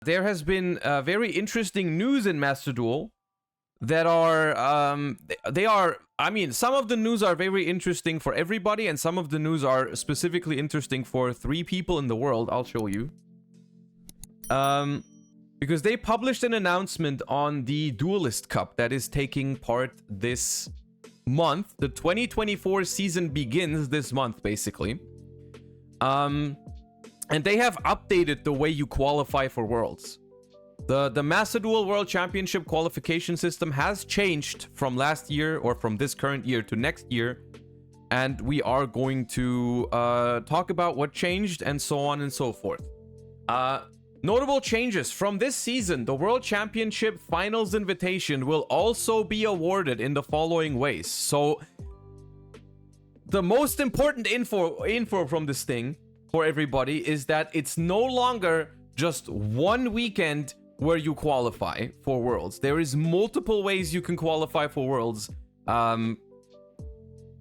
there has been very interesting news in Master Duel that are I mean, some of the news are very interesting for everybody, and some of the news are specifically interesting for 3 people in the world. I'll show you. Because they published an announcement on the Duelist Cup that is taking part this month. The 2024 season begins this month, basically. And they have updated the way you qualify for Worlds. The Master Duel World Championship qualification system has changed from last year, or from this current year to next year. And we are going to talk about what changed and so on and so forth. Notable changes from this season: the World Championship Finals invitation will also be awarded in the following ways. So, the most important info from this thing for everybody is that it's no longer just one weekend where you qualify for Worlds. There is multiple ways you can qualify for Worlds,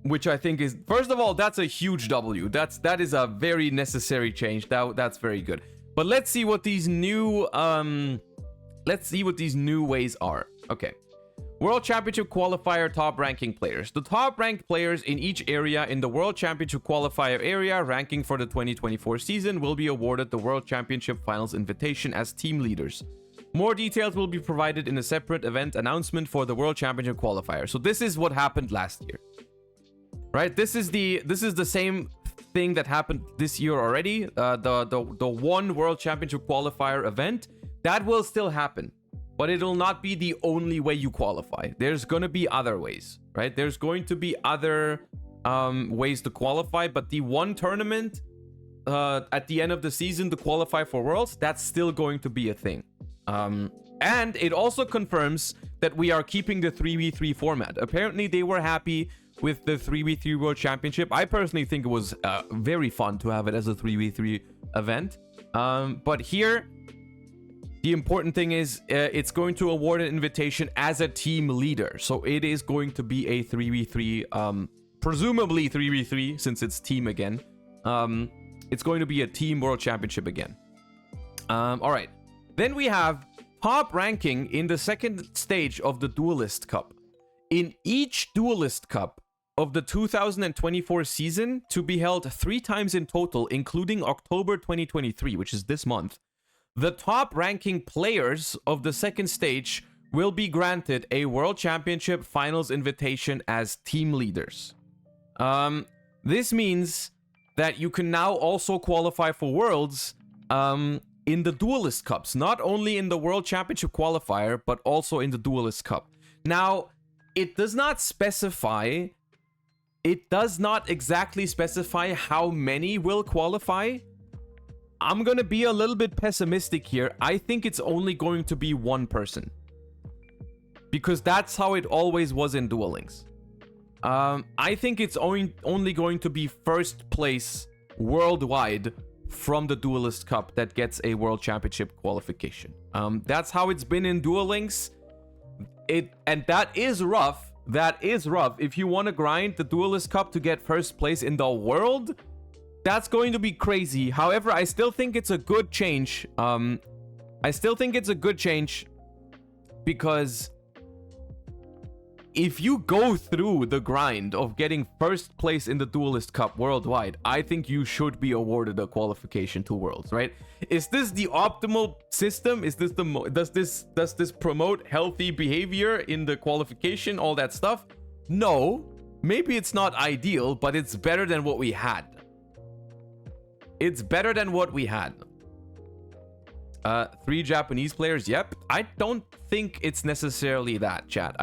which I think is, first of all, that's a huge W. That is a very necessary change. That's very good. But let's see what these new ways are. Okay. World Championship Qualifier top ranking players. The top ranked players in each area in the World Championship Qualifier area ranking for the 2024 season will be awarded the World Championship Finals invitation as team leaders. More details will be provided in a separate event announcement for the World Championship Qualifier. So this is what happened last year. Right? This is the same thing that happened this year already. The one World Championship Qualifier event, that will still happen, but it'll not be the only way you qualify. There's going to be other ways, right? There's going to be other ways to qualify, but the one tournament at the end of the season to qualify for Worlds, that's still going to be a thing. And it also confirms that we are keeping the 3v3 format. Apparently they were happy with the 3v3 World Championship. I personally think it was very fun to have it as a 3v3 event. But here, the important thing is it's going to award an invitation as a team leader. So it is going to be a 3v3, presumably 3v3, since it's team again. It's going to be a team World Championship again. All right. Then we have top ranking in the second stage of the Duelist Cup. In each Duelist Cup of the 2024 season, to be held 3 times in total, including October 2023, which is this month, the top ranking players of the second stage will be granted a World Championship Finals invitation as team leaders. This means that you can now also qualify for Worlds in the Duelist Cups, not only in the World Championship Qualifier, but also in the Duelist Cup. Now, it does not exactly specify how many will qualify. I'm gonna be a little bit pessimistic here. I think it's only going to be one person, because that's how it always was in Duel Links. I think it's only going to be first place worldwide from the Duelist Cup that gets a World Championship qualification. That's how it's been in Duel Links. And that is rough. That is rough. If you want to grind the Duelist Cup to get first place in the world, that's going to be crazy. However, I still think it's a good change. Because if you go through the grind of getting first place in the Duelist Cup worldwide, I think you should be awarded a qualification to Worlds, right? Is this the optimal system? Is this does this promote healthy behavior in the qualification, all that stuff? No. Maybe it's not ideal, but it's better than what we had. It's better than what we had. 3 Japanese players, yep. I don't think it's necessarily that, chat.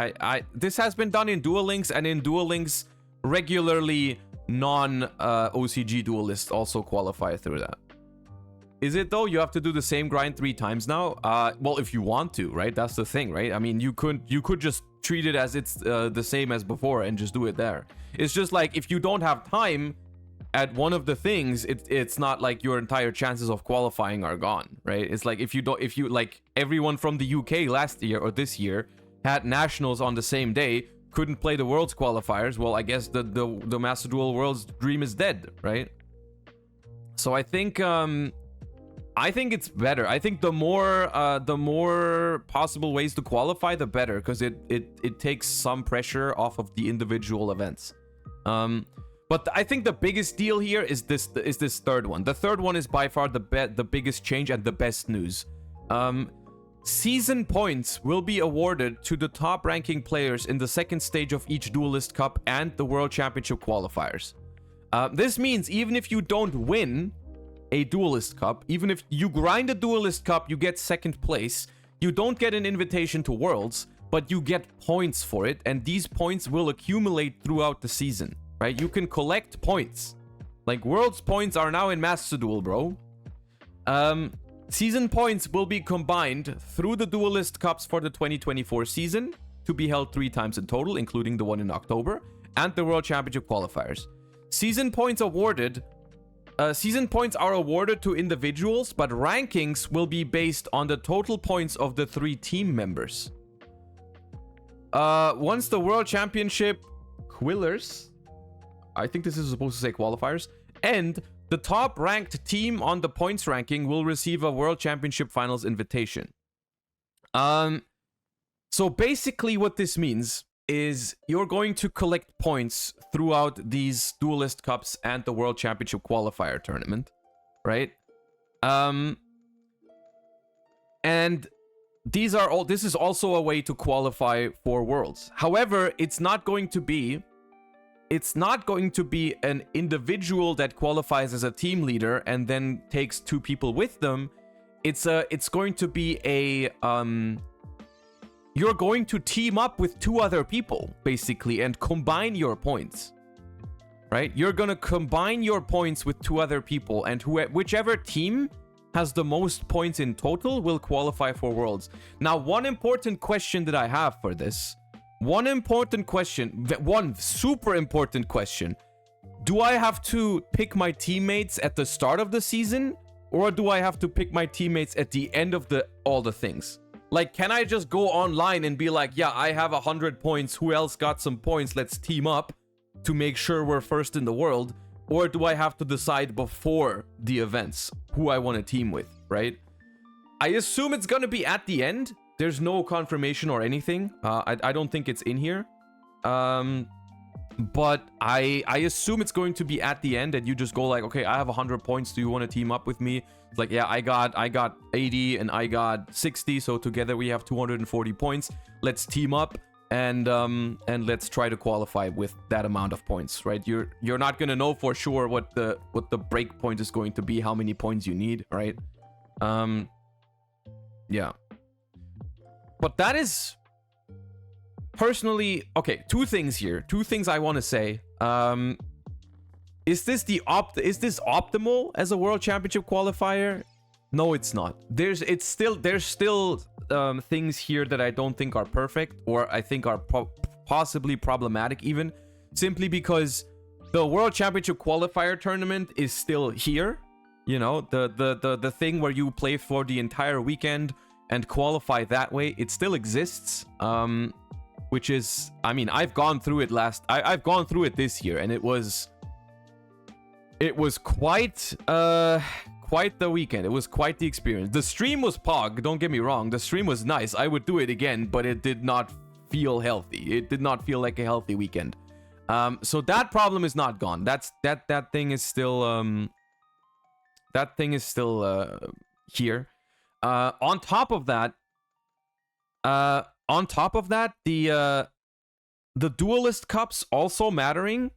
This has been done in Duel Links, and in Duel Links, regularly non-OCG duelists also qualify through that. Is it though? You have to do the same grind 3 times now? Well, if you want to, right? That's the thing, right? I mean, you could just treat it as it's the same as before and just do it there. It's just like, if you don't have time at one of the things, it's not like your entire chances of qualifying are gone, right? It's like if you like, everyone from the UK last year or this year had nationals on the same day, couldn't play the Worlds qualifiers. Well, I guess the Master Duel Worlds dream is dead, right? So I think I think it's better. I think the more possible ways to qualify, the better, because it takes some pressure off of the individual events. But I think the biggest deal here is this third one. The third one is by far the biggest change and the best news. Season points will be awarded to the top ranking players in the second stage of each Duelist Cup and the World Championship qualifiers. This means even if you don't win a Duelist Cup, even if you grind a Duelist Cup, you get second place, you don't get an invitation to Worlds, but you get points for it, and these points will accumulate throughout the season, right? You can collect points. Like, Worlds points are now in Master Duel, bro. Season points will be combined through the Duelist Cups for the 2024 season, to be held 3 times in total, including the one in October, and the World Championship qualifiers. Season points are awarded to individuals, but rankings will be based on the total points of the 3 team members. Once the World Championship Quillers, I think this is supposed to say qualifiers, end, the top ranked team on the points ranking will receive a World Championship Finals invitation. So basically what this means is you're going to collect points throughout these Duelist Cups and the World Championship qualifier tournament, right? And this is also a way to qualify for Worlds. However, it's not going to be an individual that qualifies as a team leader and then takes 2 people with them. It's going to be a you're going to team up with 2 other people basically and combine your points. Right? You're going to combine your points with 2 other people, and whichever team has the most points in total will qualify for Worlds. Now, one important question that I have for this, one super important question. Do I have to pick my teammates at the start of the season, or do I have to pick my teammates at the end of all the things? Like, can I just go online and be like, yeah, I have 100 points. Who else got some points? Let's team up to make sure we're first in the world. Or do I have to decide before the events who I want to team with, right? I assume it's going to be at the end. There's no confirmation or anything. I don't think it's in here. But I assume it's going to be at the end, and you just go like, okay, I have 100 points. Do you want to team up with me? It's like, yeah, I got 80 and I got 60. So together we have 240 points. Let's team up and let's try to qualify with that amount of points, right? You're not gonna know for sure what the break point is going to be, how many points you need, right? Yeah. But that is personally okay. 2 things here. 2 things I want to say. Is this optimal as a World Championship qualifier? No, it's not. There's still things here that I don't think are perfect, or I think are possibly problematic even, simply because the World Championship qualifier tournament is still here. You know, the thing where you play for the entire weekend and qualify that way, it still exists. Which is, I mean, I've gone through it I've gone through it this year, and it was quite the weekend. It was quite the experience. The stream was pog, don't get me wrong. The stream was nice. I would do it again, but it did not feel healthy. It did not feel like a healthy weekend. So that problem is not gone. That thing is still here. On top of that, the Duelist Cups also mattering,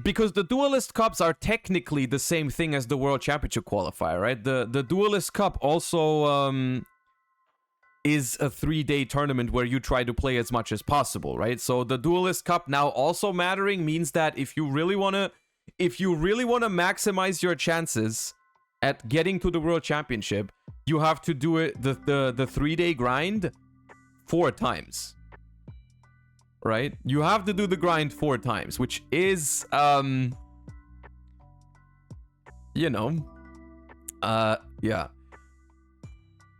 because the Duelist Cups are technically the same thing as the World Championship qualifier, right? The Duelist Cup also is a 3-day tournament where you try to play as much as possible, right? So the Duelist Cup now also mattering means that if you really want to maximize your chances at getting to the World Championship, you have to do it the 3-day grind 4 times. Right? You have to do the grind 4 times, which is yeah.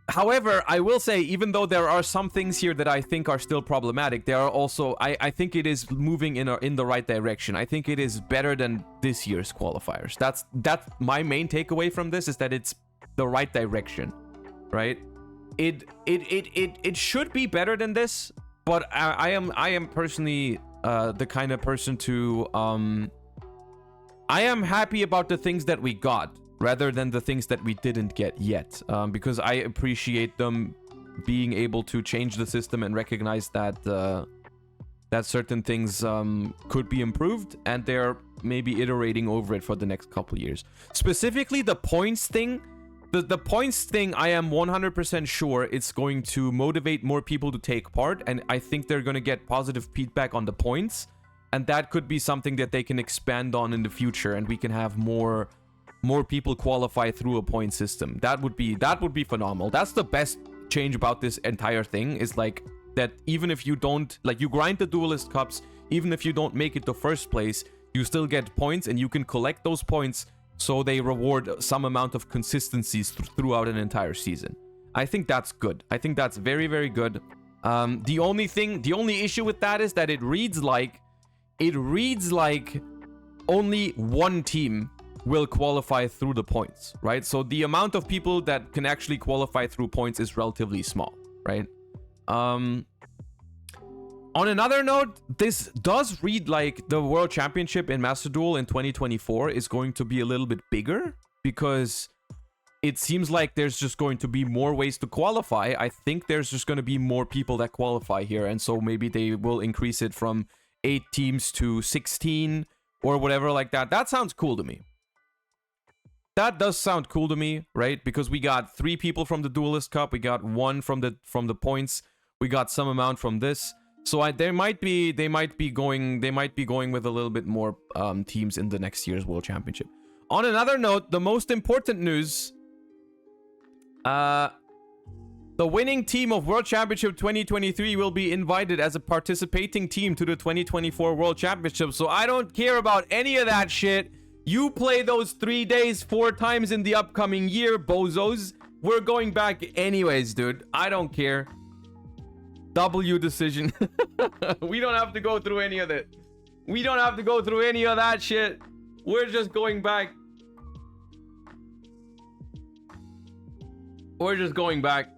However, I will say, even though there are some things here that I think are still problematic, there are also, I think it is moving in the right direction. I think it is better than this year's qualifiers. That's my main takeaway from this, is that it's the right direction, right? It should be better than this, but I am personally the kind of person to I am happy about the things that we got, rather than the things that we didn't get yet, because I appreciate them being able to change the system and recognize that that certain things could be improved, and they're maybe iterating over it for the next couple years. Specifically, the points thing. The points thing, I am 100% sure it's going to motivate more people to take part, and I think they're going to get positive feedback on the points, and that could be something that they can expand on in the future, and we can have more people qualify through a point system. That would be phenomenal. That's the best change about this entire thing, is like that even if you don't, like, you grind the Duelist Cups, even if you don't make it to first place, you still get points, and you can collect those points, so they reward some amount of consistencies throughout an entire season. I think that's good. I think that's very, very good. The only issue with that is that it reads like only one team will qualify through the points, right? So the amount of people that can actually qualify through points is relatively small, right? On another note, this does read like the World Championship in Master Duel in 2024 is going to be a little bit bigger, because it seems like there's just going to be more ways to qualify. I think there's just going to be more people that qualify here, and so maybe they will increase it from 8 teams to 16 or whatever like that. That sounds cool to me. That does sound cool to me, right? Because we got 3 people from the Duelist Cup, we got 1 from the points, we got some amount from this. So they might be going with a little bit more teams in the next year's World Championship. On another note, the most important news, the winning team of World Championship 2023 will be invited as a participating team to the 2024 World Championship. So I don't care about any of that shit. You play those 3 days 4 times in the upcoming year, bozos. We're going back anyways, dude. I don't care. W decision. We don't have to go through any of it. We don't have to go through any of that shit. We're just going back. We're just going back.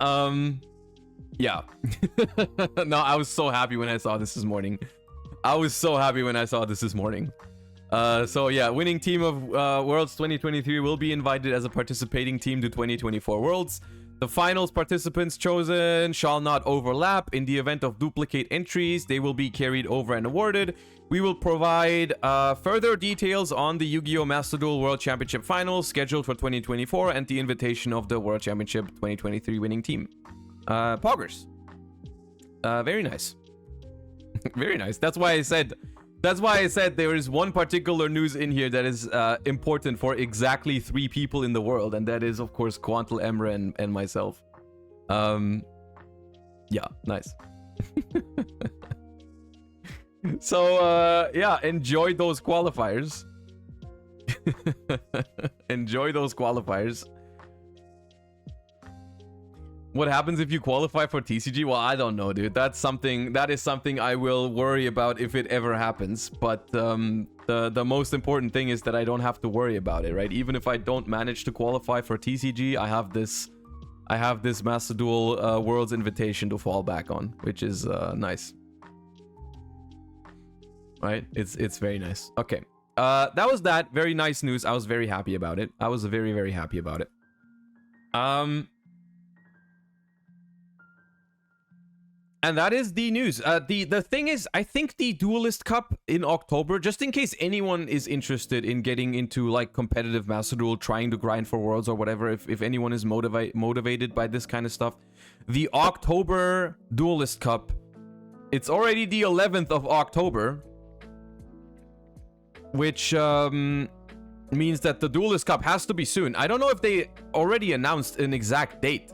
Yeah. No, I was so happy when I saw this morning. So yeah, winning team of Worlds 2023 will be invited as a participating team to 2024 Worlds. The finals participants chosen shall not overlap. In the event of duplicate entries, they will be carried over and awarded. We will provide further details on the Yu-Gi-Oh! Master Duel World Championship Finals scheduled for 2024 and the invitation of the World Championship 2023 winning team. Poggers. Very nice. Very nice. That's why I said there is one particular news in here that is important for exactly 3 people in the world, and that is, of course, Quantal, Emra, and myself. Yeah, nice. So, yeah, enjoy those qualifiers. Enjoy those qualifiers. What happens if you qualify for TCG? Well, I don't know, dude. That is something I will worry about if it ever happens. But the most important thing is that I don't have to worry about it, right? Even if I don't manage to qualify for TCG, I have this Master Duel Worlds invitation to fall back on, which is nice. Right? It's very nice. Okay. That was that. Very nice news. I was very happy about it. I was very, very happy about it. And that is the news. The thing is, I think the Duelist Cup in October, just in case anyone is interested in getting into like competitive Master Duel, trying to grind for Worlds or whatever, if anyone is motivated by this kind of stuff, the October Duelist Cup, it's already the 11th of October, which means that the Duelist Cup has to be soon. I don't know if they already announced an exact date.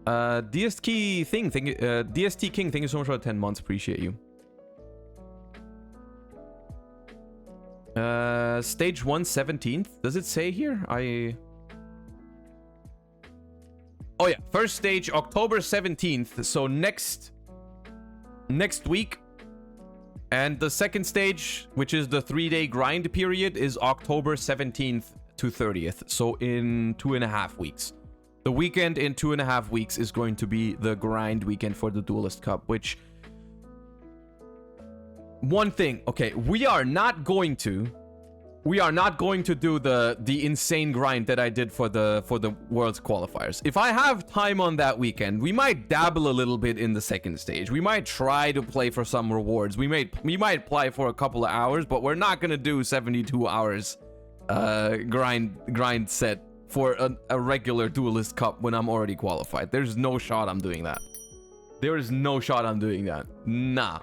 DST King, thank you so much for the 10 months. Appreciate you. Stage 1, 17th. Does it say here? Oh yeah, first stage, October 17th. So next week. And the second stage, which is the 3-day grind period, is October 17th to 30th. So in 2.5 weeks. The weekend in 2.5 weeks is going to be the grind weekend for the Duelist Cup, which... One thing, okay, we are not going to do the insane grind that I did for the World's qualifiers. If I have time on that weekend, we might dabble a little bit in the second stage. We might try to play for some rewards. We might play for a couple of hours, but we're not gonna do 72 hours grind set for a regular Duelist Cup when I'm already qualified. There's no shot I'm doing that. There is no shot I'm doing that. Nah.